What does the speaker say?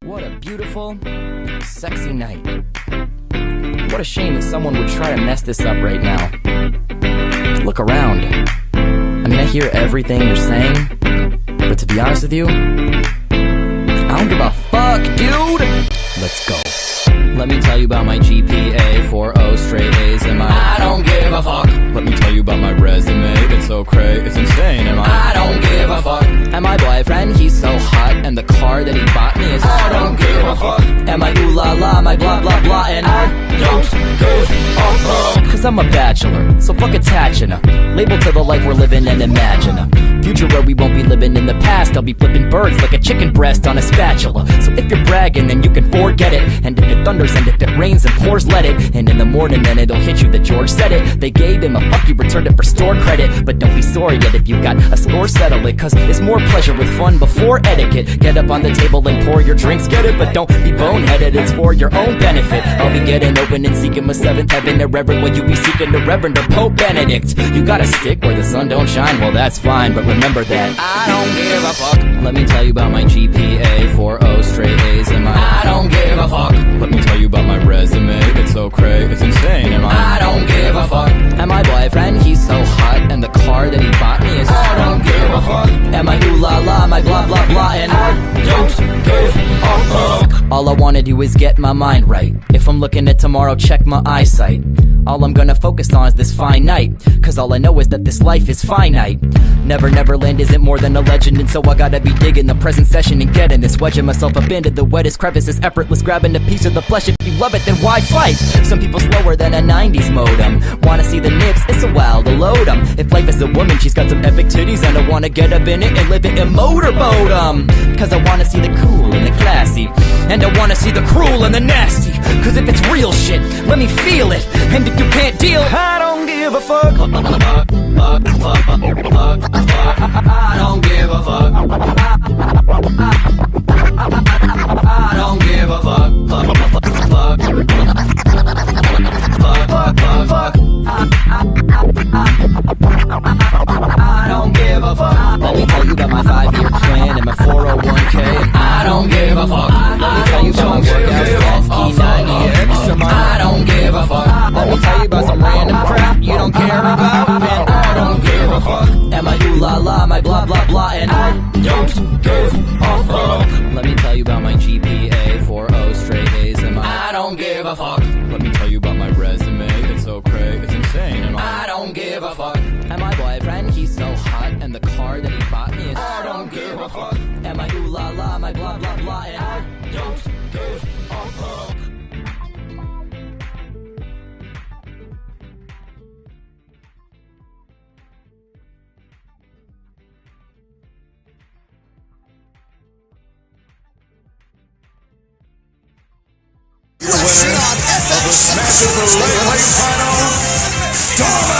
What a beautiful, sexy night. What a shame that someone would try to mess this up right now. Look around. I mean, I hear everything you're saying, but to be honest with you, I don't give a fuck, dude! Let's go. Let me tell you about my GPA, 4.0 straight A's, and I don't give a fuck. Let me tell you about my resume, it's so cray, it's insane, and I don't give a fuck. And my boyfriend, he's so hot, and the car that he bought me is I don't give a fuck. And my ooh la la, my blah blah blah, and I don't give a fuck. Cause I'm a bachelor, so fuck attaching a label to the life we're living and imagine a future where we won't be living in the past. I'll be flipping birds like a chicken breast on a spatula. So if you're bragging, then you can forget it. And if it thunders and if it rains and pours, let it. And in the morning then it'll hit you that George said it. They gave him a fuck, you returned it for store credit. But don't be sorry yet if you got a score, settle it. Cause it's more pleasure with fun before etiquette. Get up on the table and pour your drinks, get it. But don't be boneheaded, it's for your own benefit. I'll be getting open and seeking my seventh heaven. Irreverent when you be seeking the Reverend or Pope Benedict. You gotta stick where the sun don't shine, well that's fine, but remember that I don't give a fuck. Let me tell you about my GPA, 4.0 straight A's, and I don't give a fuck. Let me tell you about my resume, it's so cray, it's insane, and I don't give a fuck. And my boyfriend, he's so hot, and the car that he bought me is I don't give a fuck. And my ooh la la, my blah blah blah, and I don't give a fuck. All I wanna do is get my mind right. If I'm looking at tomorrow, check my eyesight. All I'm gonna focus on is this fine night, cause all I know is that this life is finite. Neverland isn't more than a legend, and so I gotta be digging the present session and getting this, wedging myself up into the wettest crevices, effortless, grabbing a piece of the flesh. If you love it, then why fight? Some people slower than a 90s modem. Wanna see the nips? It's a while to load 'em. If life is a woman, she's got some epic titties, and I wanna get up in it and live it in motorboat 'em. Cause I wanna see the cool and the classy, and I wanna see the cruel and the nasty. Cause if it's real shit, let me feel it. And if you can't deal, I don't give a fuck. I don't give a fuck. I don't give a fuck. I don't give a fuck. Let me tell you about my 5-year plan and my 401k, and I don't give a fuck. Let me tell you about my workouts, E90X, I don't give a fuck. Let me tell you about some random crap you don't care about, and I don't give a fuck. And my ooh la la, my blah blah blah, and I don't give a fuck. Let me tell you about my GPA, 4.0 straight A's, and I don't give a fuck. Let me tell you about my resume, it's so cray, it's insane, and I don't give a fuck. And my boyfriend, he's so hot, and the car that he bought me is I don't give a fuck. And my ooh la la, my blah blah blah, and I don't give a fuck. UFC on FX. Matches the lightweight final.